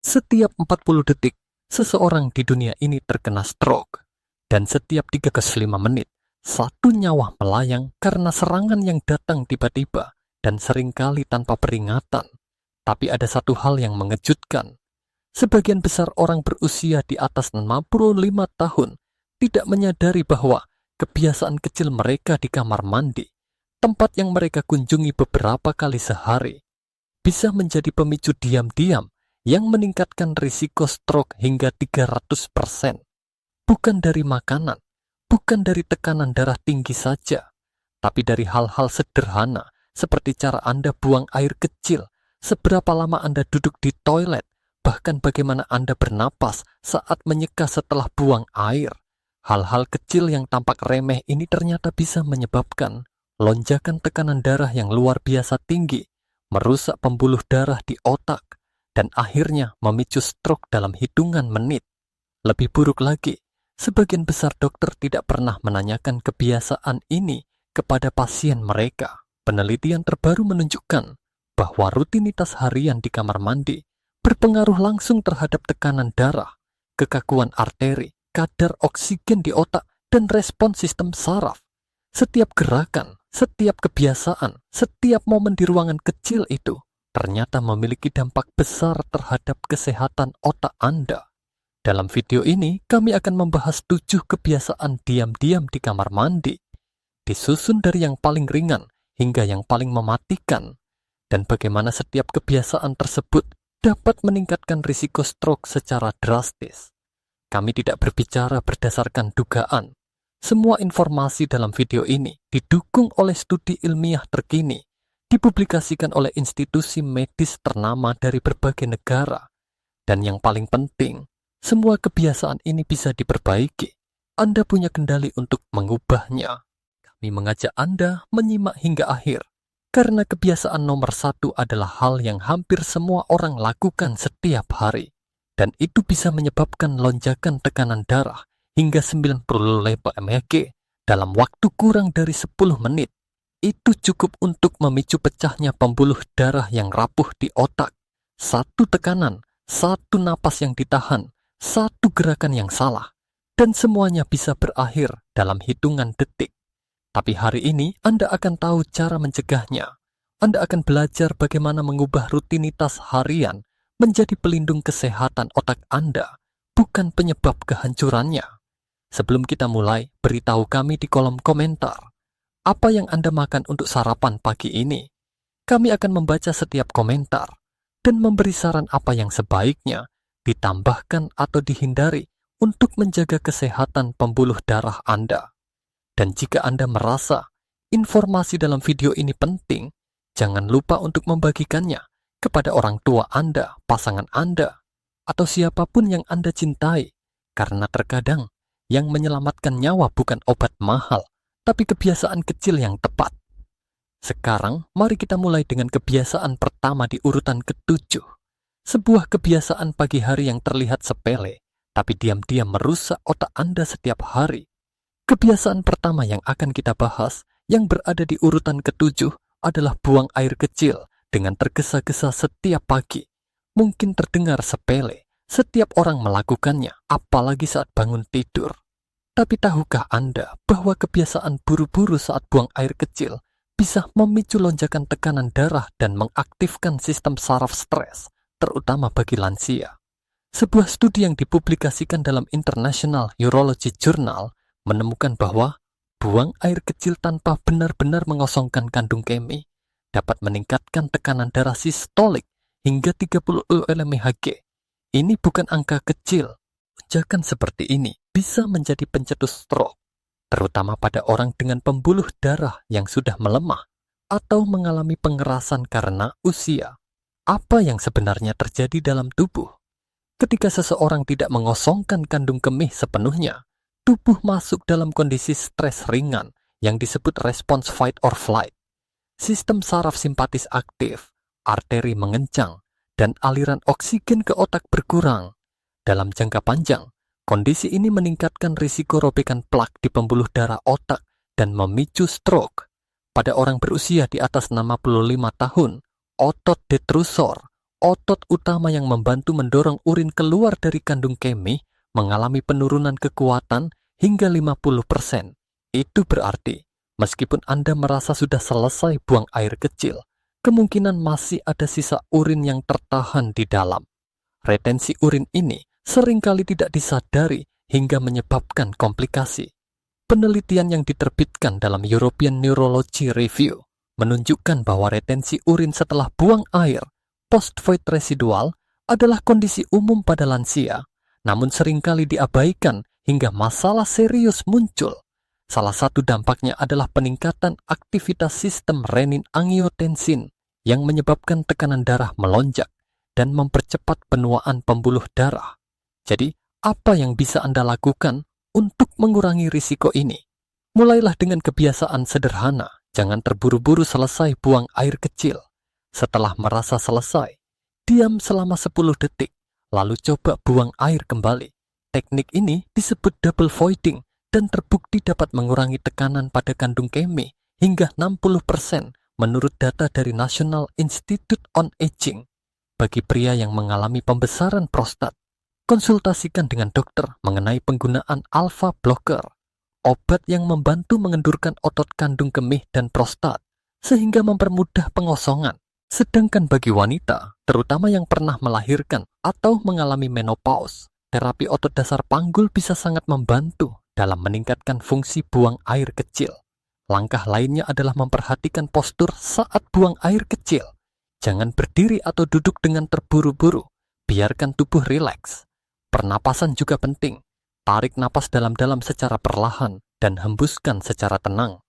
Setiap 40 detik, seseorang di dunia ini terkena stroke. Dan setiap 3 ke 5 menit, satu nyawa melayang karena serangan yang datang tiba-tiba dan seringkali tanpa peringatan. Tapi ada satu hal yang mengejutkan. Sebagian besar orang berusia di atas 65 tahun tidak menyadari bahwa kebiasaan kecil mereka di kamar mandi, tempat yang mereka kunjungi beberapa kali sehari, bisa menjadi pemicu diam-diam yang meningkatkan risiko stroke hingga 300%. Bukan dari makanan, bukan dari tekanan darah tinggi saja, tapi dari hal-hal sederhana seperti cara Anda buang air kecil, seberapa lama Anda duduk di toilet, bahkan bagaimana Anda bernapas saat menyeka setelah buang air. Hal-hal kecil yang tampak remeh ini ternyata bisa menyebabkan lonjakan tekanan darah yang luar biasa tinggi, merusak pembuluh darah di otak, dan akhirnya memicu stroke dalam hitungan menit. Lebih buruk lagi, sebagian besar dokter tidak pernah menanyakan kebiasaan ini kepada pasien mereka. Penelitian terbaru menunjukkan bahwa rutinitas harian di kamar mandi berpengaruh langsung terhadap tekanan darah, kekakuan arteri, kadar oksigen di otak, dan respons sistem saraf. Setiap gerakan, setiap kebiasaan, setiap momen di ruangan kecil itu ternyata memiliki dampak besar terhadap kesehatan otak Anda. Dalam video ini, kami akan membahas 7 kebiasaan diam-diam di kamar mandi, disusun dari yang paling ringan hingga yang paling mematikan, dan bagaimana setiap kebiasaan tersebut dapat meningkatkan risiko stroke secara drastis. Kami tidak berbicara berdasarkan dugaan. Semua informasi dalam video ini didukung oleh studi ilmiah terkini, dipublikasikan oleh institusi medis ternama dari berbagai negara. Dan yang paling penting, semua kebiasaan ini bisa diperbaiki. Anda punya kendali untuk mengubahnya. Kami mengajak Anda menyimak hingga akhir, karena kebiasaan nomor 1 adalah hal yang hampir semua orang lakukan setiap hari. Dan itu bisa menyebabkan lonjakan tekanan darah hingga 90 mmHg dalam waktu kurang dari 10 menit. Itu cukup untuk memicu pecahnya pembuluh darah yang rapuh di otak. Satu tekanan, satu napas yang ditahan, satu gerakan yang salah, dan semuanya bisa berakhir dalam hitungan detik. Tapi hari ini Anda akan tahu cara mencegahnya. Anda akan belajar bagaimana mengubah rutinitas harian menjadi pelindung kesehatan otak Anda, bukan penyebab kehancurannya. Sebelum kita mulai, beritahu kami di kolom komentar apa yang Anda makan untuk sarapan pagi ini. Kami akan membaca setiap komentar dan memberi saran apa yang sebaiknya ditambahkan atau dihindari untuk menjaga kesehatan pembuluh darah Anda. Dan jika Anda merasa informasi dalam video ini penting, jangan lupa untuk membagikannya kepada orang tua Anda, pasangan Anda, atau siapapun yang Anda cintai, karena terkadang yang menyelamatkan nyawa bukan obat mahal, tapi kebiasaan kecil yang tepat. Sekarang, mari kita mulai dengan kebiasaan pertama di urutan ke-7. Sebuah kebiasaan pagi hari yang terlihat sepele, tapi diam-diam merusak otak Anda setiap hari. Kebiasaan pertama yang akan kita bahas, yang berada di urutan ke-7, adalah buang air kecil dengan tergesa-gesa setiap pagi. Mungkin terdengar sepele, setiap orang melakukannya, apalagi saat bangun tidur. Tapi tahukah Anda bahwa kebiasaan buru-buru saat buang air kecil bisa memicu lonjakan tekanan darah dan mengaktifkan sistem saraf stres, terutama bagi lansia? Sebuah studi yang dipublikasikan dalam International Urology Journal menemukan bahwa buang air kecil tanpa benar-benar mengosongkan kandung kemih dapat meningkatkan tekanan darah sistolik hingga 30 mmHg. Ini bukan angka kecil. Lonjakan seperti ini bisa menjadi pencetus stroke, terutama pada orang dengan pembuluh darah yang sudah melemah atau mengalami pengerasan karena usia. Apa yang sebenarnya terjadi dalam tubuh? Ketika seseorang tidak mengosongkan kandung kemih sepenuhnya, tubuh masuk dalam kondisi stres ringan yang disebut respons fight or flight. Sistem saraf simpatis aktif, arteri mengencang, dan aliran oksigen ke otak berkurang. Dalam jangka panjang, kondisi ini meningkatkan risiko robekan plak di pembuluh darah otak dan memicu stroke. Pada orang berusia di atas 65 tahun, otot detrusor, otot utama yang membantu mendorong urin keluar dari kandung kemih mengalami penurunan kekuatan hingga 50%. Itu berarti, meskipun Anda merasa sudah selesai buang air kecil, kemungkinan masih ada sisa urin yang tertahan di dalam. Retensi urin ini seringkali tidak disadari hingga menyebabkan komplikasi. Penelitian yang diterbitkan dalam European Neurology Review menunjukkan bahwa retensi urin setelah buang air, post-void residual, adalah kondisi umum pada lansia, namun seringkali diabaikan hingga masalah serius muncul. Salah satu dampaknya adalah peningkatan aktivitas sistem renin-angiotensin yang menyebabkan tekanan darah melonjak dan mempercepat penuaan pembuluh darah. Jadi, apa yang bisa Anda lakukan untuk mengurangi risiko ini? Mulailah dengan kebiasaan sederhana. Jangan terburu-buru selesai buang air kecil. Setelah merasa selesai, diam selama 10 detik, lalu coba buang air kembali. Teknik ini disebut double voiding dan terbukti dapat mengurangi tekanan pada kandung kemih hingga 60% menurut data dari National Institute on Aging. Bagi pria yang mengalami pembesaran prostat, konsultasikan dengan dokter mengenai penggunaan alpha blocker, obat yang membantu mengendurkan otot kandung kemih dan prostat, sehingga mempermudah pengosongan. Sedangkan bagi wanita, terutama yang pernah melahirkan atau mengalami menopause, terapi otot dasar panggul bisa sangat membantu dalam meningkatkan fungsi buang air kecil. Langkah lainnya adalah memperhatikan postur saat buang air kecil. Jangan berdiri atau duduk dengan terburu-buru, biarkan tubuh rileks. Pernapasan juga penting. Tarik napas dalam-dalam secara perlahan dan hembuskan secara tenang.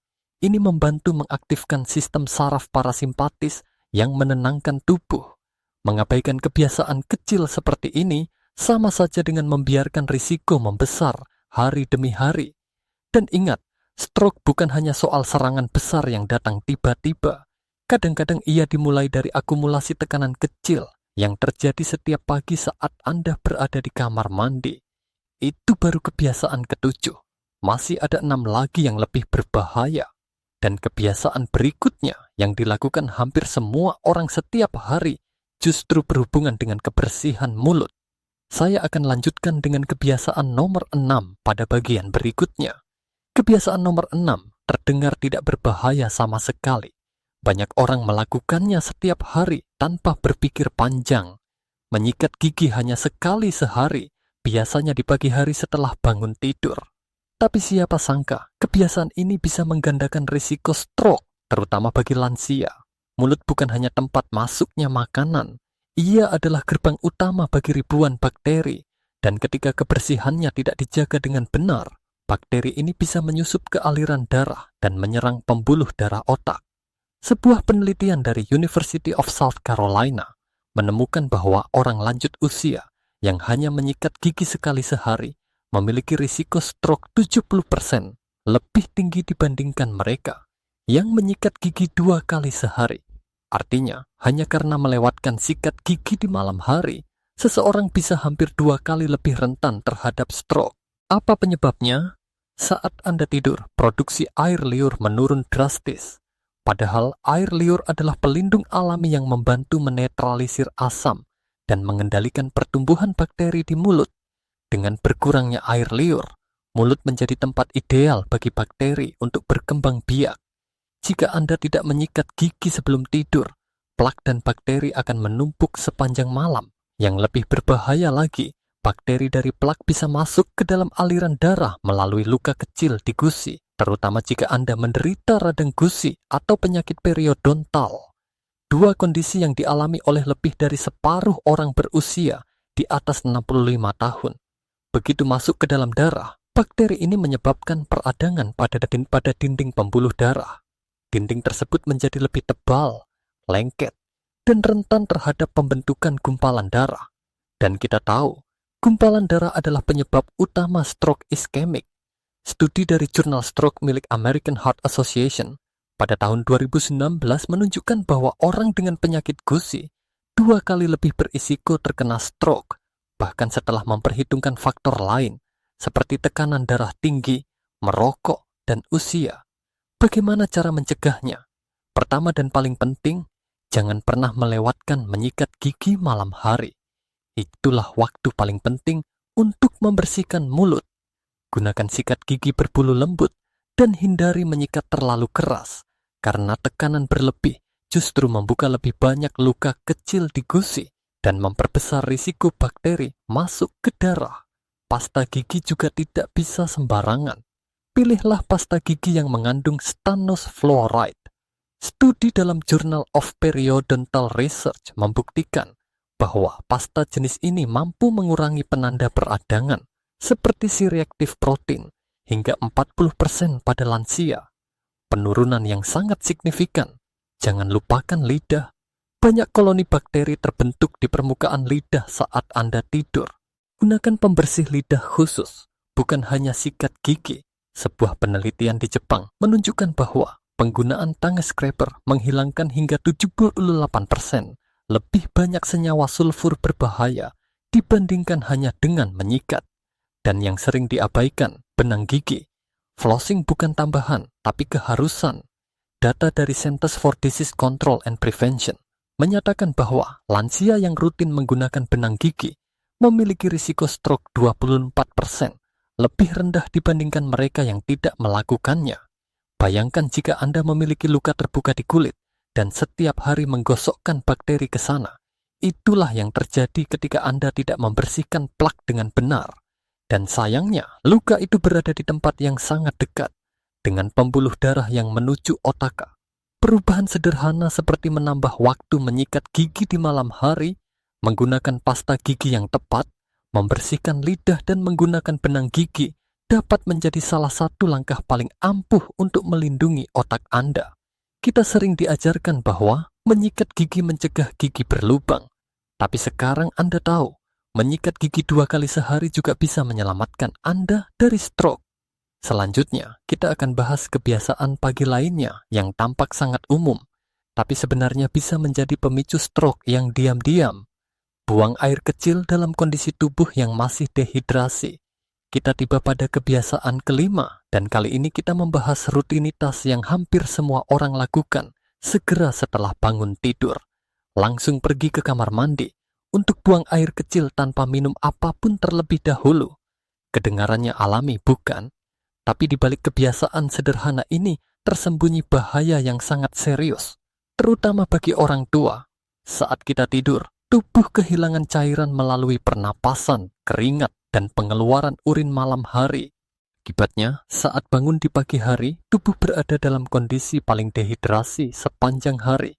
Ini membantu mengaktifkan sistem saraf parasimpatis yang menenangkan tubuh. Mengabaikan kebiasaan kecil seperti ini sama saja dengan membiarkan risiko membesar hari demi hari. Dan ingat, stroke bukan hanya soal serangan besar yang datang tiba-tiba. Kadang-kadang ia dimulai dari akumulasi tekanan kecil yang terjadi setiap pagi saat Anda berada di kamar mandi. Itu baru kebiasaan ke-7. Masih ada 6 lagi yang lebih berbahaya. Dan kebiasaan berikutnya yang dilakukan hampir semua orang setiap hari justru berhubungan dengan kebersihan mulut. Saya akan lanjutkan dengan kebiasaan nomor 6 pada bagian berikutnya. Kebiasaan nomor 6 terdengar tidak berbahaya sama sekali. Banyak orang melakukannya setiap hari tanpa berpikir panjang. Menyikat gigi hanya sekali sehari, biasanya di pagi hari setelah bangun tidur. Tapi siapa sangka, kebiasaan ini bisa menggandakan risiko stroke, terutama bagi lansia. Mulut bukan hanya tempat masuknya makanan, ia adalah gerbang utama bagi ribuan bakteri. Dan ketika kebersihannya tidak dijaga dengan benar, bakteri ini bisa menyusup ke aliran darah dan menyerang pembuluh darah otak. Sebuah penelitian dari University of South Carolina menemukan bahwa orang lanjut usia yang hanya menyikat gigi sekali sehari memiliki risiko stroke 70% lebih tinggi dibandingkan mereka yang menyikat gigi 2 kali sehari. Artinya, hanya karena melewatkan sikat gigi di malam hari, seseorang bisa hampir 2 kali lebih rentan terhadap stroke. Apa penyebabnya? Saat Anda tidur, produksi air liur menurun drastis. Padahal air liur adalah pelindung alami yang membantu menetralisir asam dan mengendalikan pertumbuhan bakteri di mulut. Dengan berkurangnya air liur, mulut menjadi tempat ideal bagi bakteri untuk berkembang biak. Jika Anda tidak menyikat gigi sebelum tidur, plak dan bakteri akan menumpuk sepanjang malam. Yang lebih berbahaya lagi, bakteri dari plak bisa masuk ke dalam aliran darah melalui luka kecil di gusi, terutama jika Anda menderita radang gusi atau penyakit periodontal. 2 kondisi yang dialami oleh lebih dari separuh orang berusia di atas 65 tahun. Begitu masuk ke dalam darah, bakteri ini menyebabkan peradangan pada dinding pembuluh darah. Dinding tersebut menjadi lebih tebal, lengket, dan rentan terhadap pembentukan gumpalan darah. Dan kita tahu, gumpalan darah adalah penyebab utama stroke iskemik. Studi dari jurnal stroke milik American Heart Association pada tahun 2019 menunjukkan bahwa orang dengan penyakit gusi 2 kali lebih berisiko terkena stroke, bahkan setelah memperhitungkan faktor lain seperti tekanan darah tinggi, merokok, dan usia. Bagaimana cara mencegahnya? Pertama dan paling penting, jangan pernah melewatkan menyikat gigi malam hari. Itulah waktu paling penting untuk membersihkan mulut. Gunakan sikat gigi berbulu lembut dan hindari menyikat terlalu keras, karena tekanan berlebih justru membuka lebih banyak luka kecil di gusi dan memperbesar risiko bakteri masuk ke darah. Pasta gigi juga tidak bisa sembarangan. Pilihlah pasta gigi yang mengandung stannous fluoride. Studi dalam Journal of Periodontal Research membuktikan bahwa pasta jenis ini mampu mengurangi penanda peradangan seperti C-reactive protein hingga 40% pada lansia. Penurunan yang sangat signifikan. Jangan lupakan lidah. Banyak koloni bakteri terbentuk di permukaan lidah saat Anda tidur. Gunakan pembersih lidah khusus, bukan hanya sikat gigi. Sebuah penelitian di Jepang menunjukkan bahwa penggunaan tongue scraper menghilangkan hingga 78% lebih banyak senyawa sulfur berbahaya dibandingkan hanya dengan menyikat. Dan yang sering diabaikan, benang gigi. Flossing bukan tambahan, tapi keharusan. Data dari Centers for Disease Control and Prevention menyatakan bahwa lansia yang rutin menggunakan benang gigi memiliki risiko stroke 24% lebih rendah dibandingkan mereka yang tidak melakukannya. Bayangkan jika Anda memiliki luka terbuka di kulit dan setiap hari menggosokkan bakteri ke sana. Itulah yang terjadi ketika Anda tidak membersihkan plak dengan benar. Dan sayangnya, luka itu berada di tempat yang sangat dekat dengan pembuluh darah yang menuju otak. Perubahan sederhana seperti menambah waktu menyikat gigi di malam hari, menggunakan pasta gigi yang tepat, membersihkan lidah dan menggunakan benang gigi dapat menjadi salah satu langkah paling ampuh untuk melindungi otak Anda. Kita sering diajarkan bahwa menyikat gigi mencegah gigi berlubang. Tapi sekarang Anda tahu, menyikat gigi 2 kali sehari juga bisa menyelamatkan Anda dari stroke. Selanjutnya, kita akan bahas kebiasaan pagi lainnya yang tampak sangat umum, tapi sebenarnya bisa menjadi pemicu stroke yang diam-diam. Buang air kecil dalam kondisi tubuh yang masih dehidrasi. Kita tiba pada kebiasaan kelima, dan kali ini kita membahas rutinitas yang hampir semua orang lakukan segera setelah bangun tidur. Langsung pergi ke kamar mandi untuk buang air kecil tanpa minum apapun terlebih dahulu. Kedengarannya alami, bukan? Tapi di balik kebiasaan sederhana ini tersembunyi bahaya yang sangat serius, terutama bagi orang tua. Saat kita tidur, tubuh kehilangan cairan melalui pernapasan, keringat, dan pengeluaran urin malam hari. Akibatnya, saat bangun di pagi hari, tubuh berada dalam kondisi paling dehidrasi sepanjang hari.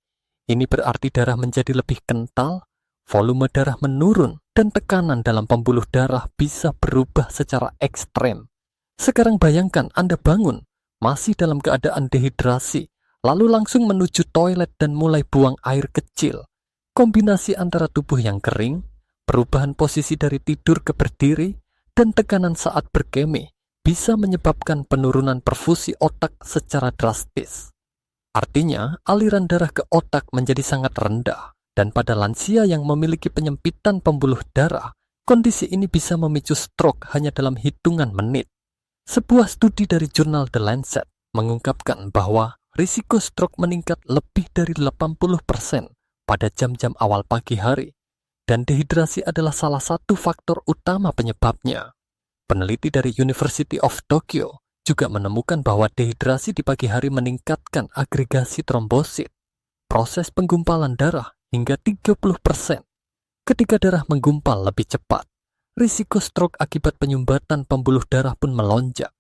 Ini berarti darah menjadi lebih kental, volume darah menurun, dan tekanan dalam pembuluh darah bisa berubah secara ekstrem. Sekarang bayangkan Anda bangun, masih dalam keadaan dehidrasi, lalu langsung menuju toilet dan mulai buang air kecil. Kombinasi antara tubuh yang kering, perubahan posisi dari tidur ke berdiri, dan tekanan saat berkemih bisa menyebabkan penurunan perfusi otak secara drastis. Artinya, aliran darah ke otak menjadi sangat rendah, dan pada lansia yang memiliki penyempitan pembuluh darah, kondisi ini bisa memicu stroke hanya dalam hitungan menit. Sebuah studi dari jurnal The Lancet mengungkapkan bahwa risiko stroke meningkat lebih dari 80% pada jam-jam awal pagi hari, dan dehidrasi adalah salah satu faktor utama penyebabnya. Peneliti dari University of Tokyo juga menemukan bahwa dehidrasi di pagi hari meningkatkan agregasi trombosit, proses penggumpalan darah hingga 30%. Ketika darah menggumpal lebih cepat, risiko stroke akibat penyumbatan pembuluh darah pun melonjak.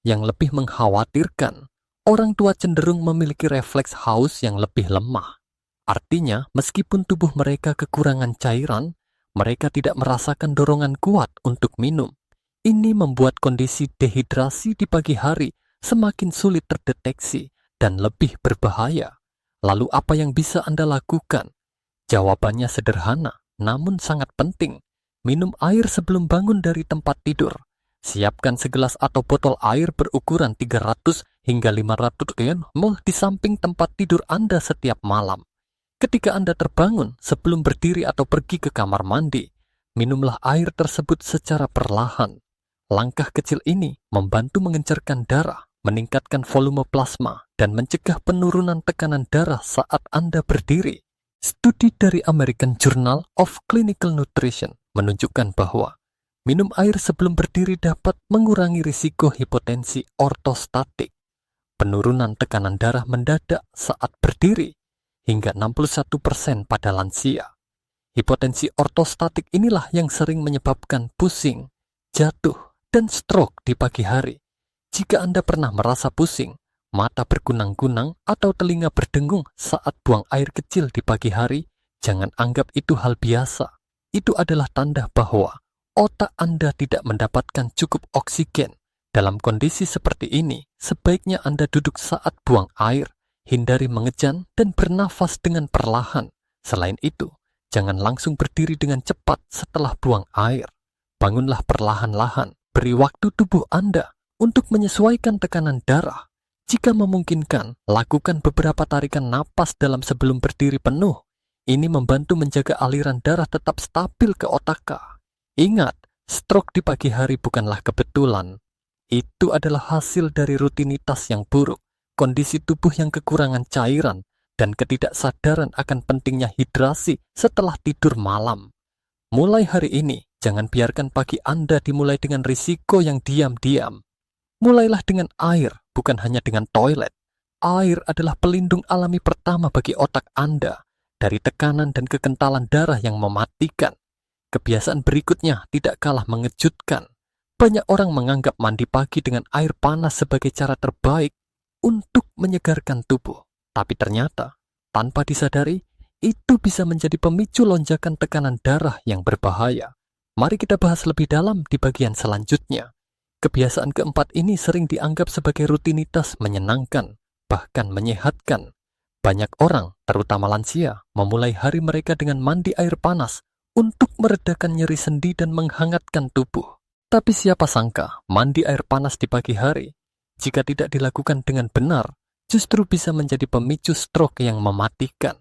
Yang lebih mengkhawatirkan, orang tua cenderung memiliki refleks haus yang lebih lemah. Artinya, meskipun tubuh mereka kekurangan cairan, mereka tidak merasakan dorongan kuat untuk minum. Ini membuat kondisi dehidrasi di pagi hari semakin sulit terdeteksi dan lebih berbahaya. Lalu apa yang bisa Anda lakukan? Jawabannya sederhana, namun sangat penting. Minum air sebelum bangun dari tempat tidur. Siapkan segelas atau botol air berukuran 300 hingga 500 ml di samping tempat tidur Anda setiap malam. Ketika Anda terbangun sebelum berdiri atau pergi ke kamar mandi, minumlah air tersebut secara perlahan. Langkah kecil ini membantu mengencerkan darah, meningkatkan volume plasma, dan mencegah penurunan tekanan darah saat Anda berdiri. Studi dari American Journal of Clinical Nutrition menunjukkan bahwa minum air sebelum berdiri dapat mengurangi risiko hipotensi ortostatik, penurunan tekanan darah mendadak saat berdiri, hingga 61% pada lansia. Hipotensi ortostatik inilah yang sering menyebabkan pusing, jatuh, dan stroke di pagi hari. Jika Anda pernah merasa pusing, mata berkunang-kunang, atau telinga berdengung saat buang air kecil di pagi hari, jangan anggap itu hal biasa. Itu adalah tanda bahwa otak Anda tidak mendapatkan cukup oksigen. Dalam kondisi seperti ini, sebaiknya Anda duduk saat buang air, hindari mengejan dan bernafas dengan perlahan. Selain itu, jangan langsung berdiri dengan cepat setelah buang air. Bangunlah perlahan-lahan, beri waktu tubuh Anda untuk menyesuaikan tekanan darah. Jika memungkinkan, lakukan beberapa tarikan napas dalam sebelum berdiri penuh. Ini membantu menjaga aliran darah tetap stabil ke otak. Ingat, stroke di pagi hari bukanlah kebetulan. Itu adalah hasil dari rutinitas yang buruk, kondisi tubuh yang kekurangan cairan, dan ketidaksadaran akan pentingnya hidrasi setelah tidur malam. Mulai hari ini, jangan biarkan pagi Anda dimulai dengan risiko yang diam-diam. Mulailah dengan air, bukan hanya dengan toilet. Air adalah pelindung alami pertama bagi otak Anda dari tekanan dan kekentalan darah yang mematikan. Kebiasaan berikutnya tidak kalah mengejutkan. Banyak orang menganggap mandi pagi dengan air panas sebagai cara terbaik untuk menyegarkan tubuh. Tapi ternyata, tanpa disadari, itu bisa menjadi pemicu lonjakan tekanan darah yang berbahaya. Mari kita bahas lebih dalam di bagian selanjutnya. Kebiasaan keempat ini sering dianggap sebagai rutinitas menyenangkan, bahkan menyehatkan. Banyak orang, terutama lansia, memulai hari mereka dengan mandi air panas untuk meredakan nyeri sendi dan menghangatkan tubuh. Tapi siapa sangka, mandi air panas di pagi hari, jika tidak dilakukan dengan benar, justru bisa menjadi pemicu stroke yang mematikan.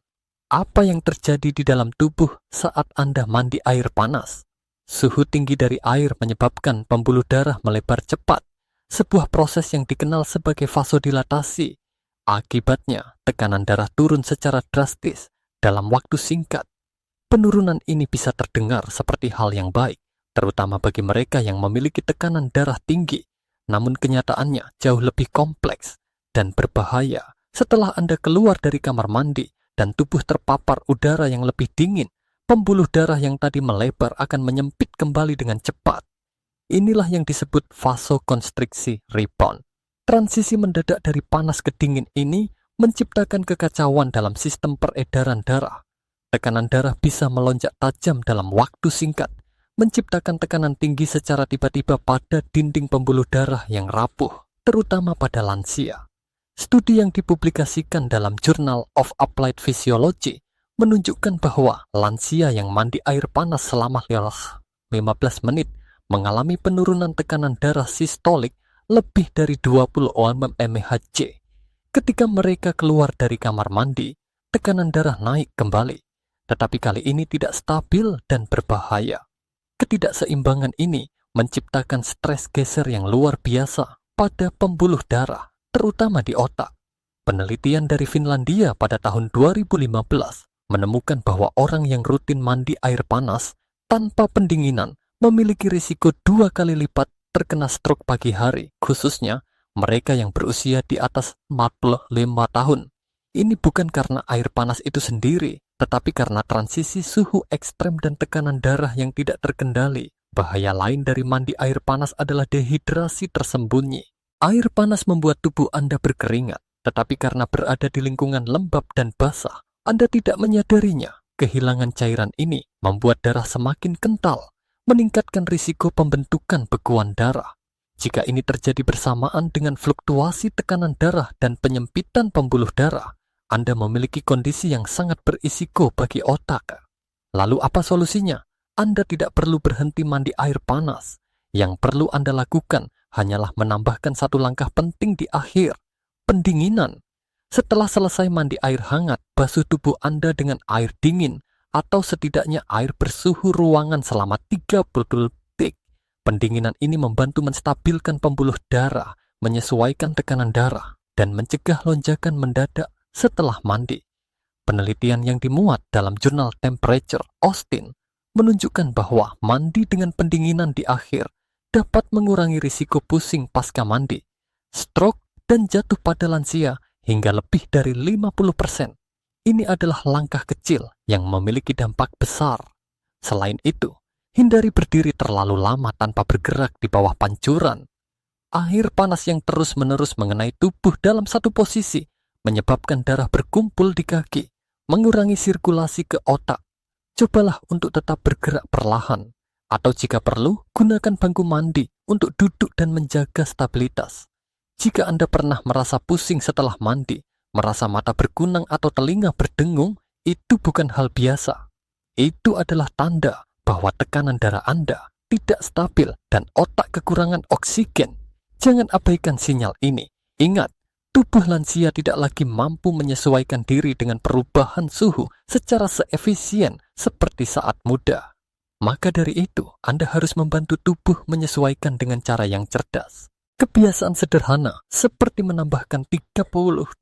Apa yang terjadi di dalam tubuh saat Anda mandi air panas? Suhu tinggi dari air menyebabkan pembuluh darah melebar cepat, sebuah proses yang dikenal sebagai vasodilatasi. Akibatnya, tekanan darah turun secara drastis dalam waktu singkat. Penurunan ini bisa terdengar seperti hal yang baik, terutama bagi mereka yang memiliki tekanan darah tinggi. Namun kenyataannya jauh lebih kompleks dan berbahaya setelah Anda keluar dari kamar mandi dan tubuh terpapar udara yang lebih dingin. Pembuluh darah yang tadi melebar akan menyempit kembali dengan cepat. Inilah yang disebut vasokonstriksi rebound. Transisi mendadak dari panas ke dingin ini menciptakan kekacauan dalam sistem peredaran darah. Tekanan darah bisa melonjak tajam dalam waktu singkat, menciptakan tekanan tinggi secara tiba-tiba pada dinding pembuluh darah yang rapuh, terutama pada lansia. Studi yang dipublikasikan dalam Journal of Applied Physiology menunjukkan bahwa lansia yang mandi air panas selama 15 menit mengalami penurunan tekanan darah sistolik lebih dari 20 mmHg. Ketika mereka keluar dari kamar mandi, tekanan darah naik kembali, tetapi kali ini tidak stabil dan berbahaya. Ketidakseimbangan ini menciptakan stres geser yang luar biasa pada pembuluh darah, terutama di otak. Penelitian dari Finlandia pada tahun 2015 menemukan bahwa orang yang rutin mandi air panas tanpa pendinginan memiliki risiko 2 kali lipat terkena stroke pagi hari, khususnya mereka yang berusia di atas 45 tahun. Ini bukan karena air panas itu sendiri, tetapi karena transisi suhu ekstrem dan tekanan darah yang tidak terkendali. Bahaya lain dari mandi air panas adalah dehidrasi tersembunyi. Air panas membuat tubuh Anda berkeringat, tetapi karena berada di lingkungan lembab dan basah, Anda tidak menyadarinya. Kehilangan cairan ini membuat darah semakin kental, meningkatkan risiko pembentukan bekuan darah. Jika ini terjadi bersamaan dengan fluktuasi tekanan darah dan penyempitan pembuluh darah, Anda memiliki kondisi yang sangat berisiko bagi otak. Lalu apa solusinya? Anda tidak perlu berhenti mandi air panas. Yang perlu Anda lakukan hanyalah menambahkan satu langkah penting di akhir, pendinginan. Setelah selesai mandi air hangat, basuh tubuh Anda dengan air dingin atau setidaknya air bersuhu ruangan selama 30 detik. Pendinginan ini membantu menstabilkan pembuluh darah, menyesuaikan tekanan darah, dan mencegah lonjakan mendadak setelah mandi. Penelitian yang dimuat dalam jurnal Temperature Austin menunjukkan bahwa mandi dengan pendinginan di akhir dapat mengurangi risiko pusing pasca mandi, stroke, dan jatuh pada lansia hingga lebih dari 50%. Ini adalah langkah kecil yang memiliki dampak besar. Selain itu, hindari berdiri terlalu lama tanpa bergerak di bawah pancuran. Air panas yang terus-menerus mengenai tubuh dalam satu posisi menyebabkan darah berkumpul di kaki, mengurangi sirkulasi ke otak. Cobalah untuk tetap bergerak perlahan, atau jika perlu, gunakan bangku mandi untuk duduk dan menjaga stabilitas. Jika Anda pernah merasa pusing setelah mandi, merasa mata berkunang atau telinga berdengung, itu bukan hal biasa. Itu adalah tanda bahwa tekanan darah Anda tidak stabil dan otak kekurangan oksigen. Jangan abaikan sinyal ini. Ingat, tubuh lansia tidak lagi mampu menyesuaikan diri dengan perubahan suhu secara seefisien seperti saat muda. Maka dari itu, Anda harus membantu tubuh menyesuaikan dengan cara yang cerdas. Kebiasaan sederhana seperti menambahkan 30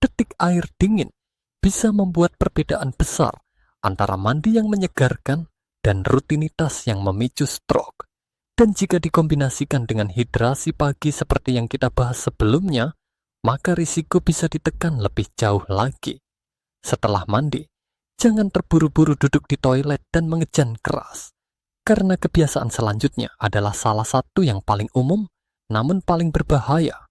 detik air dingin bisa membuat perbedaan besar antara mandi yang menyegarkan dan rutinitas yang memicu stroke. Dan jika dikombinasikan dengan hidrasi pagi seperti yang kita bahas sebelumnya, maka risiko bisa ditekan lebih jauh lagi. Setelah mandi, jangan terburu-buru duduk di toilet dan mengejan keras, karena kebiasaan selanjutnya adalah salah satu yang paling umum namun paling berbahaya,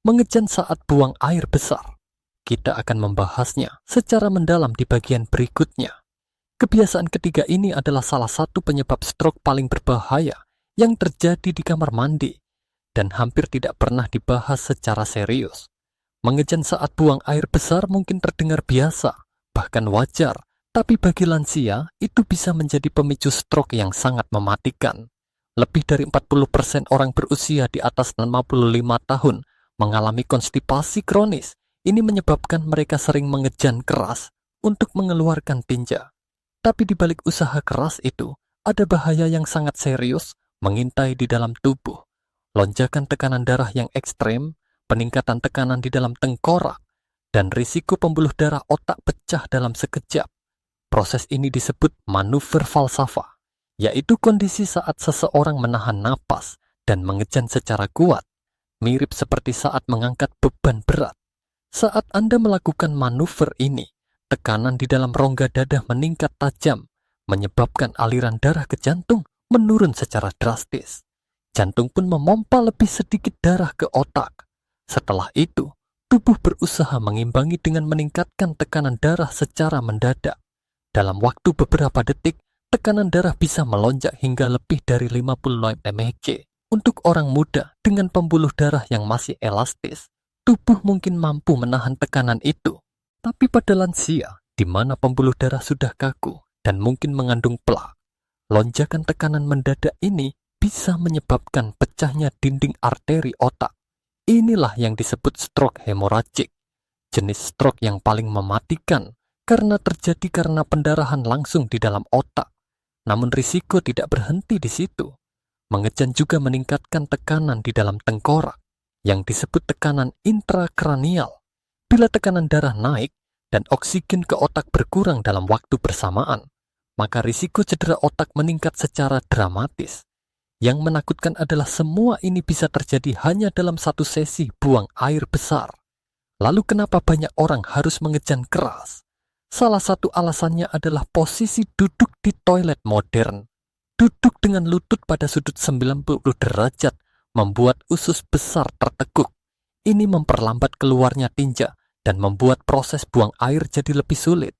mengejan saat buang air besar. Kita akan membahasnya secara mendalam di bagian berikutnya. Kebiasaan ketiga ini adalah salah satu penyebab stroke paling berbahaya yang terjadi di kamar mandi dan hampir tidak pernah dibahas secara serius. Mengejan saat buang air besar mungkin terdengar biasa, bahkan wajar, tapi bagi lansia itu bisa menjadi pemicu stroke yang sangat mematikan. Lebih dari 40% orang berusia di atas 55 tahun mengalami konstipasi kronis. Ini menyebabkan mereka sering mengejan keras untuk mengeluarkan tinja. Tapi di balik usaha keras itu, ada bahaya yang sangat serius mengintai di dalam tubuh. Lonjakan tekanan darah yang ekstrem, peningkatan tekanan di dalam tengkorak, dan risiko pembuluh darah otak pecah dalam sekejap. Proses ini disebut manuver falsafah, yaitu kondisi saat seseorang menahan napas dan mengejan secara kuat, mirip seperti saat mengangkat beban berat. Saat Anda melakukan manuver ini, tekanan di dalam rongga dada meningkat tajam, menyebabkan aliran darah ke jantung menurun secara drastis. Jantung pun memompa lebih sedikit darah ke otak. Setelah itu, tubuh berusaha mengimbangi dengan meningkatkan tekanan darah secara mendadak. Dalam waktu beberapa detik, tekanan darah bisa melonjak hingga lebih dari 50 mmHg. Untuk orang muda dengan pembuluh darah yang masih elastis, tubuh mungkin mampu menahan tekanan itu. Tapi pada lansia, di mana pembuluh darah sudah kaku dan mungkin mengandung plak, lonjakan tekanan mendadak ini bisa menyebabkan pecahnya dinding arteri otak. Inilah yang disebut stroke hemoragik, jenis stroke yang paling mematikan karena terjadi karena pendarahan langsung di dalam otak. Namun risiko tidak berhenti di situ. Mengejan juga meningkatkan tekanan di dalam tengkorak, yang disebut tekanan intrakranial. Bila tekanan darah naik dan oksigen ke otak berkurang dalam waktu bersamaan, maka risiko cedera otak meningkat secara dramatis. Yang menakutkan adalah semua ini bisa terjadi hanya dalam satu sesi buang air besar. Lalu kenapa banyak orang harus mengejan keras? Salah satu alasannya adalah posisi duduk di toilet modern. Duduk dengan lutut pada sudut 90 derajat membuat usus besar tertekuk. Ini memperlambat keluarnya tinja dan membuat proses buang air jadi lebih sulit.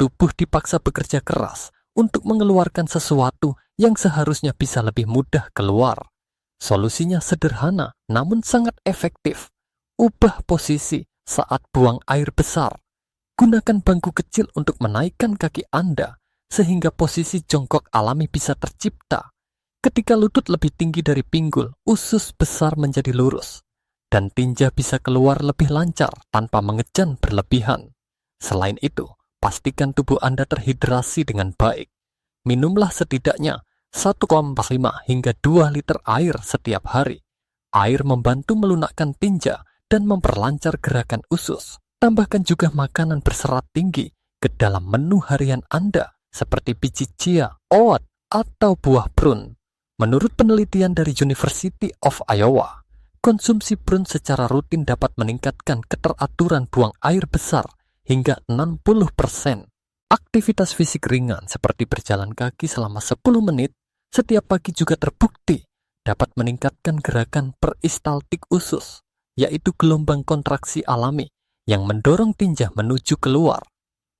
Tubuh dipaksa bekerja keras untuk mengeluarkan sesuatu yang seharusnya bisa lebih mudah keluar. Solusinya sederhana namun sangat efektif. Ubah posisi saat buang air besar. Gunakan bangku kecil untuk menaikkan kaki Anda sehingga posisi jongkok alami bisa tercipta. Ketika lutut lebih tinggi dari pinggul, usus besar menjadi lurus, dan tinja bisa keluar lebih lancar tanpa mengejan berlebihan. Selain itu, pastikan tubuh Anda terhidrasi dengan baik. Minumlah setidaknya 1,5 hingga 2 liter air setiap hari. Air membantu melunakkan tinja dan memperlancar gerakan usus. Tambahkan juga makanan berserat tinggi ke dalam menu harian Anda seperti biji chia, oat, atau buah prune. Menurut penelitian dari University of Iowa, konsumsi prune secara rutin dapat meningkatkan keteraturan buang air besar hingga 60%. Aktivitas fisik ringan seperti berjalan kaki selama 10 menit setiap pagi juga terbukti dapat meningkatkan gerakan peristaltik usus, yaitu gelombang kontraksi alami yang mendorong tinja menuju keluar.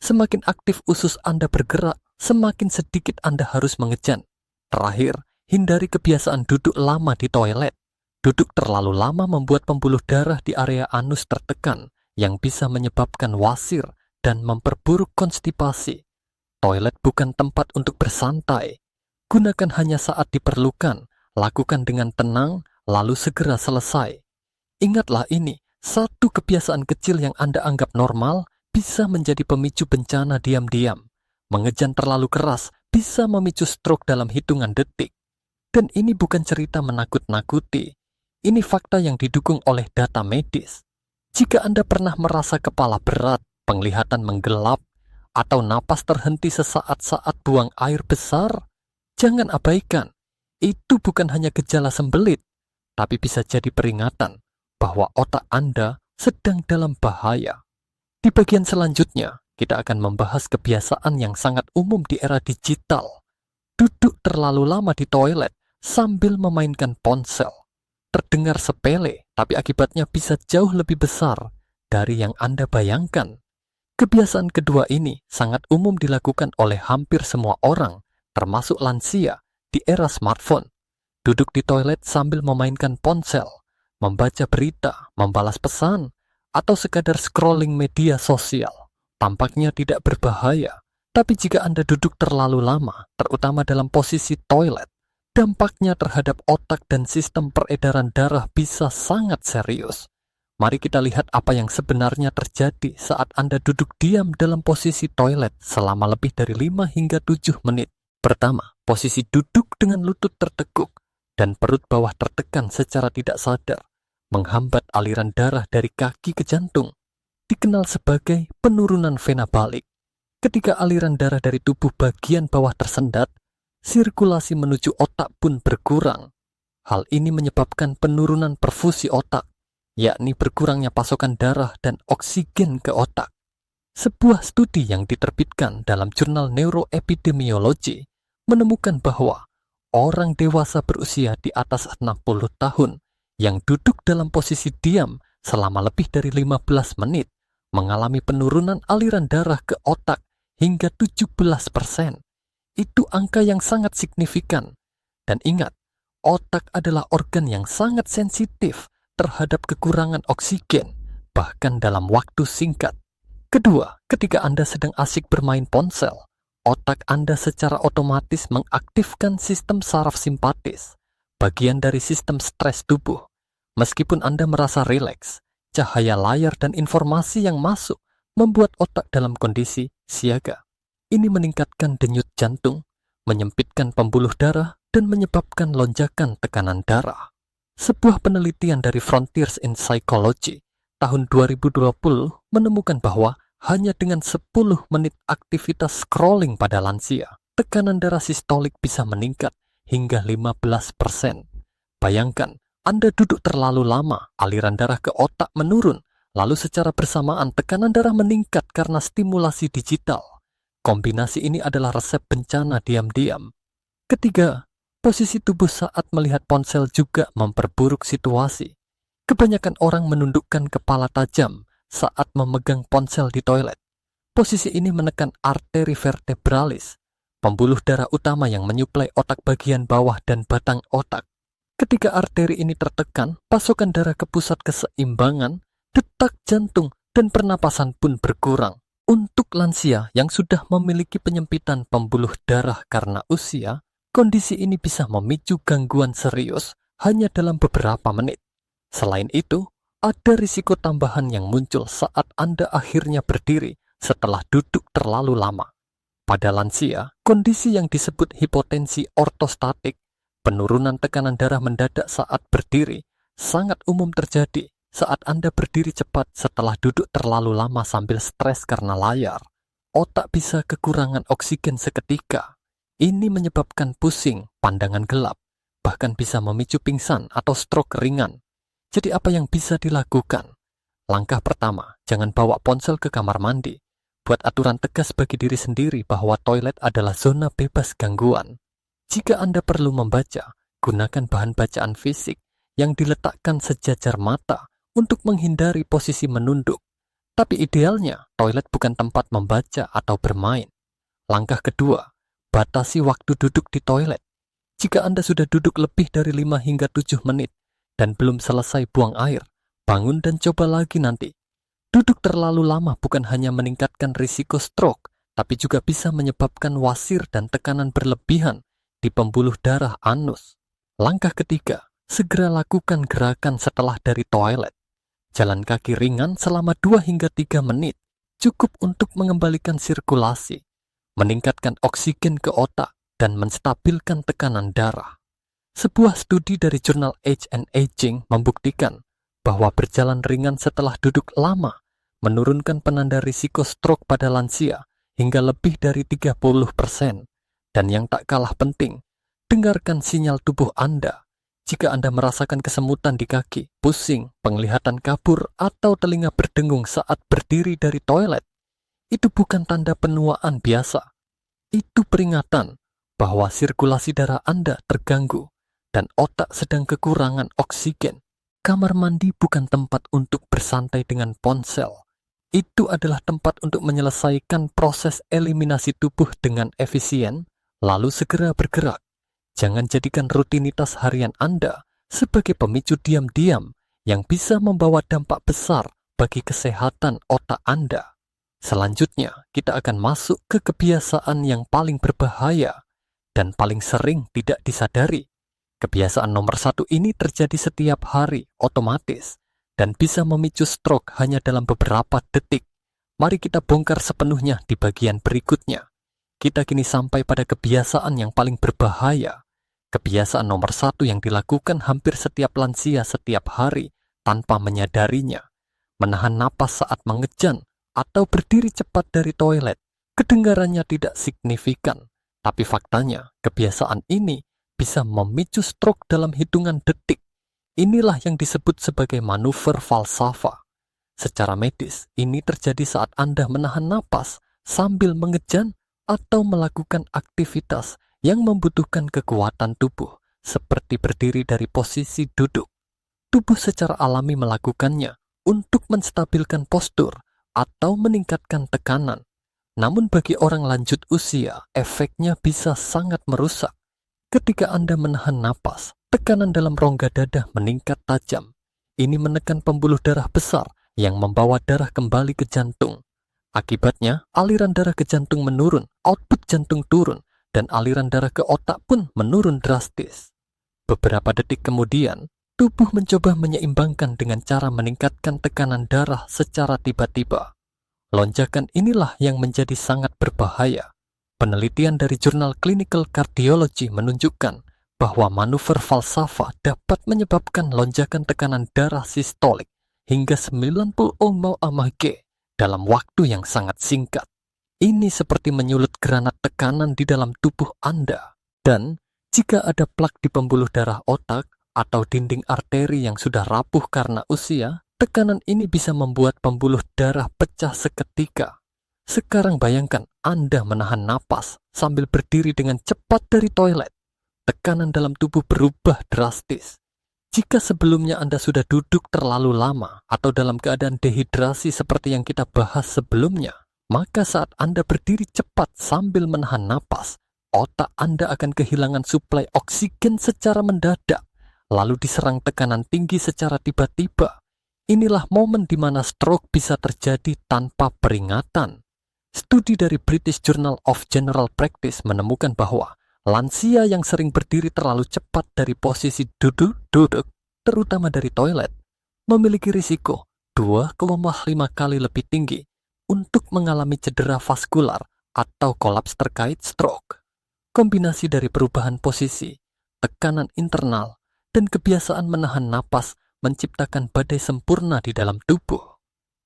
Semakin aktif usus Anda bergerak, semakin sedikit Anda harus mengejan. Terakhir, hindari kebiasaan duduk lama di toilet. Duduk terlalu lama membuat pembuluh darah di area anus tertekan yang bisa menyebabkan wasir dan memperburuk konstipasi. Toilet bukan tempat untuk bersantai. Gunakan hanya saat diperlukan, lakukan dengan tenang, lalu segera selesai. Ingatlah ini, satu kebiasaan kecil yang Anda anggap normal bisa menjadi pemicu bencana diam-diam. Mengejan terlalu keras bisa memicu stroke dalam hitungan detik. Dan ini bukan cerita menakut-nakuti. Ini fakta yang didukung oleh data medis. Jika Anda pernah merasa kepala berat, penglihatan menggelap, atau napas terhenti sesaat saat buang air besar, jangan abaikan. Itu bukan hanya gejala sembelit, tapi bisa jadi peringatan bahwa otak Anda sedang dalam bahaya. Di bagian selanjutnya, kita akan membahas kebiasaan yang sangat umum di era digital. Duduk terlalu lama di toilet sambil memainkan ponsel. Terdengar sepele, tapi akibatnya bisa jauh lebih besar dari yang Anda bayangkan. Kebiasaan kedua ini sangat umum dilakukan oleh hampir semua orang, termasuk lansia, di era smartphone. Duduk di toilet sambil memainkan ponsel, membaca berita, membalas pesan, atau sekadar scrolling media sosial. Tampaknya tidak berbahaya, tapi jika Anda duduk terlalu lama, terutama dalam posisi toilet, dampaknya terhadap otak dan sistem peredaran darah bisa sangat serius. Mari kita lihat apa yang sebenarnya terjadi saat Anda duduk diam dalam posisi toilet selama lebih dari 5 hingga 7 menit. Pertama, posisi duduk dengan lutut tertekuk dan perut bawah tertekan secara tidak sadar, menghambat aliran darah dari kaki ke jantung. Dikenal sebagai penurunan vena balik. Ketika aliran darah dari tubuh bagian bawah tersendat, sirkulasi menuju otak pun berkurang. Hal ini menyebabkan penurunan perfusi otak, yakni berkurangnya pasokan darah dan oksigen ke otak. Sebuah studi yang diterbitkan dalam jurnal Neuroepidemiology menemukan bahwa orang dewasa berusia di atas 60 tahun yang duduk dalam posisi diam selama lebih dari 15 menit mengalami penurunan aliran darah ke otak hingga 17%. Itu angka yang sangat signifikan. Dan ingat, otak adalah organ yang sangat sensitif terhadap kekurangan oksigen, bahkan dalam waktu singkat. Kedua, ketika Anda sedang asik bermain ponsel, otak Anda secara otomatis mengaktifkan sistem saraf simpatis, bagian dari sistem stres tubuh. Meskipun Anda merasa rileks, cahaya layar dan informasi yang masuk membuat otak dalam kondisi siaga. Ini meningkatkan denyut jantung, menyempitkan pembuluh darah, dan menyebabkan lonjakan tekanan darah. Sebuah penelitian dari Frontiers in Psychology tahun 2020 menemukan bahwa hanya dengan 10 menit aktivitas scrolling pada lansia, tekanan darah sistolik bisa meningkat hingga 15%. Bayangkan, Anda duduk terlalu lama, aliran darah ke otak menurun, lalu secara bersamaan tekanan darah meningkat karena stimulasi digital. Kombinasi ini adalah resep bencana diam-diam. Ketiga, posisi tubuh saat melihat ponsel juga memperburuk situasi. Kebanyakan orang menundukkan kepala tajam saat memegang ponsel di toilet. Posisi ini menekan arteri vertebralis, pembuluh darah utama yang menyuplai otak bagian bawah dan batang otak. Ketika arteri ini tertekan, pasokan darah ke pusat keseimbangan, detak jantung, dan pernapasan pun berkurang. Untuk lansia yang sudah memiliki penyempitan pembuluh darah karena usia, kondisi ini bisa memicu gangguan serius hanya dalam beberapa menit. Selain itu, ada risiko tambahan yang muncul saat Anda akhirnya berdiri setelah duduk terlalu lama. Pada lansia, kondisi yang disebut hipotensi ortostatik, penurunan tekanan darah mendadak saat berdiri, sangat umum terjadi saat Anda berdiri cepat setelah duduk terlalu lama sambil stres karena layar. otak bisa kekurangan oksigen seketika. Ini menyebabkan pusing, pandangan gelap, bahkan bisa memicu pingsan atau stroke ringan. Jadi apa yang bisa dilakukan? Langkah pertama, jangan bawa ponsel ke kamar mandi. Buat aturan tegas bagi diri sendiri bahwa toilet adalah zona bebas gangguan. Jika Anda perlu membaca, gunakan bahan bacaan fisik yang diletakkan sejajar mata untuk menghindari posisi menunduk. Tapi idealnya, toilet bukan tempat membaca atau bermain. Langkah kedua, batasi waktu duduk di toilet. Jika Anda sudah duduk lebih dari 5 hingga 7 menit dan belum selesai buang air, bangun dan coba lagi nanti. Duduk terlalu lama bukan hanya meningkatkan risiko stroke, tapi juga bisa menyebabkan wasir dan tekanan berlebihan di pembuluh darah anus. Langkah ketiga, segera lakukan gerakan setelah dari toilet. Jalan kaki ringan selama 2 hingga 3 menit, cukup untuk mengembalikan sirkulasi, meningkatkan oksigen ke otak, dan menstabilkan tekanan darah. Sebuah studi dari jurnal Age and Aging membuktikan bahwa berjalan ringan setelah duduk lama menurunkan penanda risiko stroke pada lansia hingga lebih dari 30%. Dan yang tak kalah penting, dengarkan sinyal tubuh Anda. Jika Anda merasakan kesemutan di kaki, pusing, penglihatan kabur, atau telinga berdengung saat berdiri dari toilet, itu bukan tanda penuaan biasa. Itu peringatan bahwa sirkulasi darah Anda terganggu dan otak sedang kekurangan oksigen. Kamar mandi bukan tempat untuk bersantai dengan ponsel. Itu adalah tempat untuk menyelesaikan proses eliminasi tubuh dengan efisien, lalu segera bergerak. Jangan jadikan rutinitas harian Anda sebagai pemicu diam-diam yang bisa membawa dampak besar bagi kesehatan otak Anda. Selanjutnya, kita akan masuk ke kebiasaan yang paling berbahaya dan paling sering tidak disadari. Kebiasaan nomor 1 ini terjadi setiap hari, otomatis, dan bisa memicu stroke hanya dalam beberapa detik. Mari kita bongkar sepenuhnya di bagian berikutnya. Kita kini sampai pada kebiasaan yang paling berbahaya. Kebiasaan nomor 1 yang dilakukan hampir setiap lansia setiap hari tanpa menyadarinya. Menahan napas saat mengejan atau berdiri cepat dari toilet. Kedengarannya tidak signifikan, tapi faktanya kebiasaan ini bisa memicu stroke dalam hitungan detik. Inilah yang disebut sebagai manuver falsafa. Secara medis, ini terjadi saat Anda menahan napas sambil mengejan atau melakukan aktivitas yang membutuhkan kekuatan tubuh, seperti berdiri dari posisi duduk. Tubuh secara alami melakukannya untuk menstabilkan postur atau meningkatkan tekanan. Namun bagi orang lanjut usia, efeknya bisa sangat merusak. Ketika Anda menahan napas, tekanan dalam rongga dada meningkat tajam. Ini menekan pembuluh darah besar yang membawa darah kembali ke jantung. Akibatnya, aliran darah ke jantung menurun, output jantung turun, dan aliran darah ke otak pun menurun drastis. Beberapa detik kemudian, tubuh mencoba menyeimbangkan dengan cara meningkatkan tekanan darah secara tiba-tiba. Lonjakan inilah yang menjadi sangat berbahaya. Penelitian dari jurnal Clinical Cardiology menunjukkan bahwa manuver falsafa dapat menyebabkan lonjakan tekanan darah sistolik hingga 90 mmHg dalam waktu yang sangat singkat. Ini seperti menyulut granat tekanan di dalam tubuh Anda. Dan jika ada plak di pembuluh darah otak atau dinding arteri yang sudah rapuh karena usia, tekanan ini bisa membuat pembuluh darah pecah seketika. Sekarang bayangkan Anda menahan napas sambil berdiri dengan cepat dari toilet. Tekanan dalam tubuh berubah drastis. Jika sebelumnya Anda sudah duduk terlalu lama atau dalam keadaan dehidrasi seperti yang kita bahas sebelumnya, maka saat Anda berdiri cepat sambil menahan napas, otak Anda akan kehilangan suplai oksigen secara mendadak, lalu diserang tekanan tinggi secara tiba-tiba. Inilah momen di mana stroke bisa terjadi tanpa peringatan. Studi dari British Journal of General Practice menemukan bahwa lansia yang sering berdiri terlalu cepat dari posisi duduk, terutama dari toilet, memiliki risiko 2,5 kali lebih tinggi untuk mengalami cedera vaskular atau kolaps terkait stroke. Kombinasi dari perubahan posisi, tekanan internal, dan kebiasaan menahan napas menciptakan badai sempurna di dalam tubuh.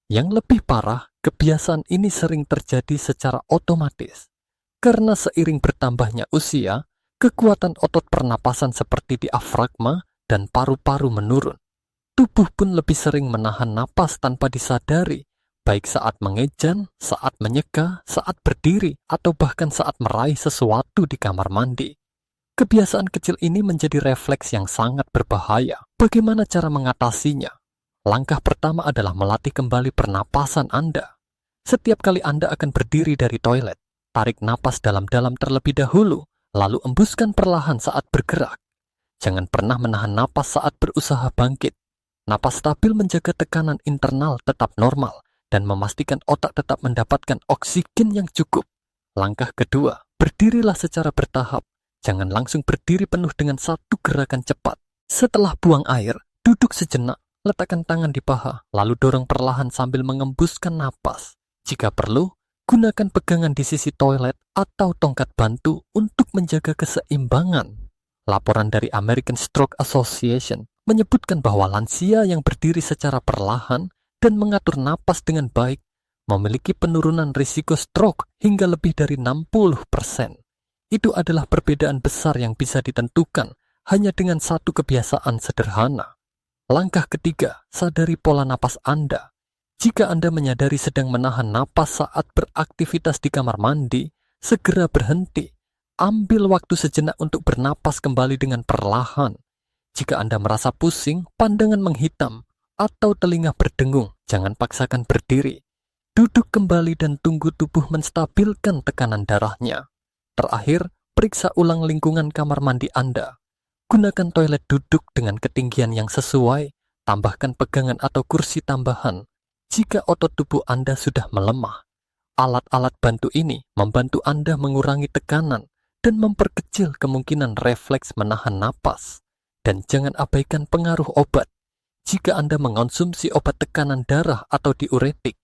Yang lebih parah, kebiasaan ini sering terjadi secara otomatis. Karena seiring bertambahnya usia, kekuatan otot pernapasan seperti diafragma dan paru-paru menurun. Tubuh pun lebih sering menahan napas tanpa disadari, baik saat mengejan, saat menyeka, saat berdiri, atau bahkan saat meraih sesuatu di kamar mandi. Kebiasaan kecil ini menjadi refleks yang sangat berbahaya. Bagaimana cara mengatasinya? Langkah pertama adalah melatih kembali pernapasan Anda. Setiap kali Anda akan berdiri dari toilet, tarik napas dalam-dalam terlebih dahulu, lalu embuskan perlahan saat bergerak. Jangan pernah menahan napas saat berusaha bangkit. Napas stabil menjaga tekanan internal tetap normal dan memastikan otak tetap mendapatkan oksigen yang cukup. Langkah kedua, berdirilah secara bertahap. Jangan langsung berdiri penuh dengan satu gerakan cepat. Setelah buang air, duduk sejenak, letakkan tangan di paha, lalu dorong perlahan sambil mengembuskan napas. Jika perlu, gunakan pegangan di sisi toilet atau tongkat bantu untuk menjaga keseimbangan. Laporan dari American Stroke Association menyebutkan bahwa lansia yang berdiri secara perlahan dan mengatur napas dengan baik memiliki penurunan risiko stroke hingga lebih dari 60%. Itu adalah perbedaan besar yang bisa ditentukan hanya dengan satu kebiasaan sederhana. Langkah ketiga, sadari pola napas Anda. Jika Anda menyadari sedang menahan napas saat beraktivitas di kamar mandi, segera berhenti. Ambil waktu sejenak untuk bernapas kembali dengan perlahan. Jika Anda merasa pusing, pandangan menghitam, atau telinga berdengung, jangan paksakan berdiri. Duduk kembali dan tunggu tubuh menstabilkan tekanan darahnya. Terakhir, periksa ulang lingkungan kamar mandi Anda. Gunakan toilet duduk dengan ketinggian yang sesuai, tambahkan pegangan atau kursi tambahan. Jika otot tubuh Anda sudah melemah, alat-alat bantu ini membantu Anda mengurangi tekanan dan memperkecil kemungkinan refleks menahan napas. Dan jangan abaikan pengaruh obat. Jika Anda mengonsumsi obat tekanan darah atau diuretik,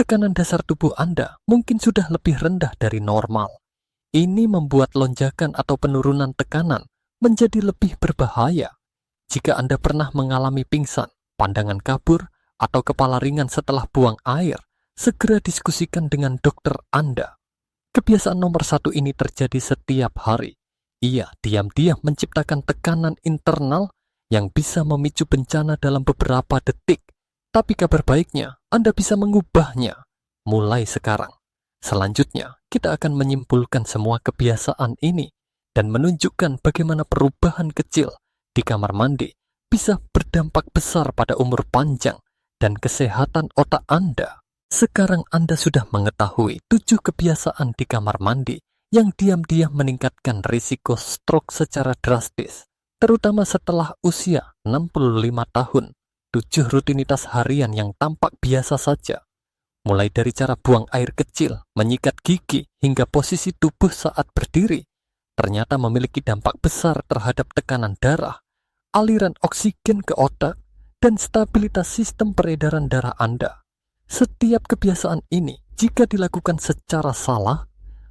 tekanan dasar tubuh Anda mungkin sudah lebih rendah dari normal. Ini membuat lonjakan atau penurunan tekanan menjadi lebih berbahaya. Jika Anda pernah mengalami pingsan, pandangan kabur, atau kepala ringan setelah buang air, segera diskusikan dengan dokter Anda. Kebiasaan nomor 1 ini terjadi setiap hari. Ia diam-diam menciptakan tekanan internal yang bisa memicu bencana dalam beberapa detik. Tapi kabar baiknya, Anda bisa mengubahnya mulai sekarang. Selanjutnya, kita akan menyimpulkan semua kebiasaan ini dan menunjukkan bagaimana perubahan kecil di kamar mandi bisa berdampak besar pada umur panjang dan kesehatan otak Anda. Sekarang Anda sudah mengetahui 7 kebiasaan di kamar mandi yang diam-diam meningkatkan risiko stroke secara drastis, terutama setelah usia 65 tahun. 7 rutinitas harian yang tampak biasa saja, mulai dari cara buang air kecil, menyikat gigi, hingga posisi tubuh saat berdiri, ternyata memiliki dampak besar terhadap tekanan darah, aliran oksigen ke otak, dan stabilitas sistem peredaran darah Anda. Setiap kebiasaan ini, jika dilakukan secara salah,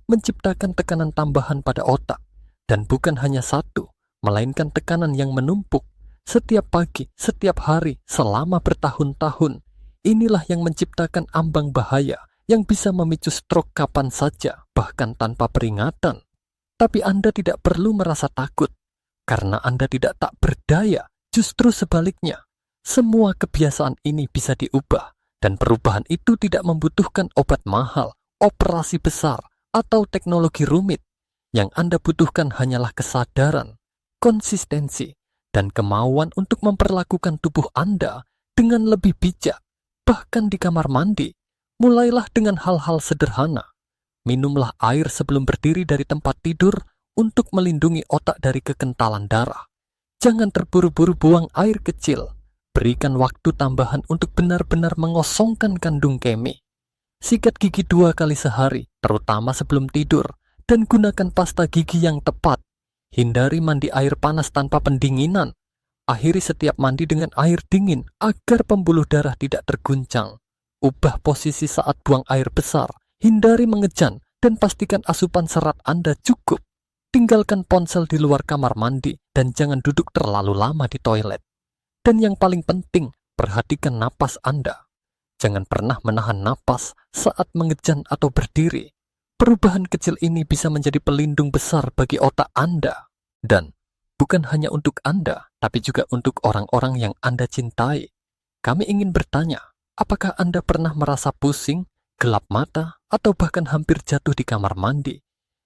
menciptakan tekanan tambahan pada otak, dan bukan hanya satu, melainkan tekanan yang menumpuk setiap pagi, setiap hari, selama bertahun-tahun. Inilah yang menciptakan ambang bahaya yang bisa memicu stroke kapan saja, bahkan tanpa peringatan. Tapi Anda tidak perlu merasa takut, karena Anda tidak tak berdaya. Justru sebaliknya, semua kebiasaan ini bisa diubah, dan perubahan itu tidak membutuhkan obat mahal, operasi besar, atau teknologi rumit. Yang Anda butuhkan hanyalah kesadaran, konsistensi, dan kemauan untuk memperlakukan tubuh Anda dengan lebih bijak. Bahkan di kamar mandi, mulailah dengan hal-hal sederhana. Minumlah air sebelum berdiri dari tempat tidur untuk melindungi otak dari kekentalan darah. Jangan terburu-buru buang air kecil. Berikan waktu tambahan untuk benar-benar mengosongkan kandung kemih. Sikat gigi 2 kali sehari, terutama sebelum tidur, dan gunakan pasta gigi yang tepat. Hindari mandi air panas tanpa pendinginan. Akhiri setiap mandi dengan air dingin agar pembuluh darah tidak terguncang. Ubah posisi saat buang air besar. Hindari mengejan dan pastikan asupan serat Anda cukup. Tinggalkan ponsel di luar kamar mandi dan jangan duduk terlalu lama di toilet. Dan yang paling penting, perhatikan napas Anda. Jangan pernah menahan napas saat mengejan atau berdiri. Perubahan kecil ini bisa menjadi pelindung besar bagi otak Anda. Dan bukan hanya untuk Anda, tapi juga untuk orang-orang yang Anda cintai. Kami ingin bertanya, apakah Anda pernah merasa pusing, gelap mata, atau bahkan hampir jatuh di kamar mandi?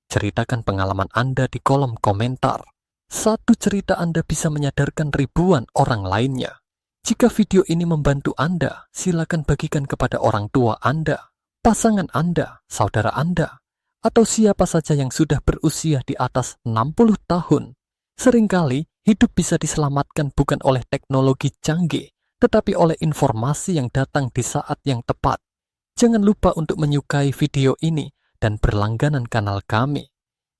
Ceritakan pengalaman Anda di kolom komentar. Satu cerita Anda bisa menyadarkan ribuan orang lainnya. Jika video ini membantu Anda, silakan bagikan kepada orang tua Anda, pasangan Anda, saudara Anda, atau siapa saja yang sudah berusia di atas 60 tahun. Seringkali, hidup bisa diselamatkan bukan oleh teknologi canggih, tetapi oleh informasi yang datang di saat yang tepat. Jangan lupa untuk menyukai video ini dan berlangganan kanal kami,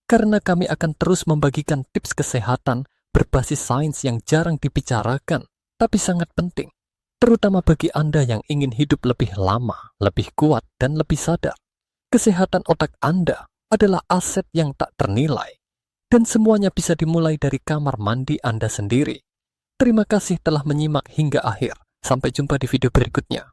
karena kami akan terus membagikan tips kesehatan berbasis sains yang jarang dibicarakan, tapi sangat penting, terutama bagi Anda yang ingin hidup lebih lama, lebih kuat, dan lebih sadar. Kesehatan otak Anda adalah aset yang tak ternilai, dan semuanya bisa dimulai dari kamar mandi Anda sendiri. Terima kasih telah menyimak hingga akhir. Sampai jumpa di video berikutnya.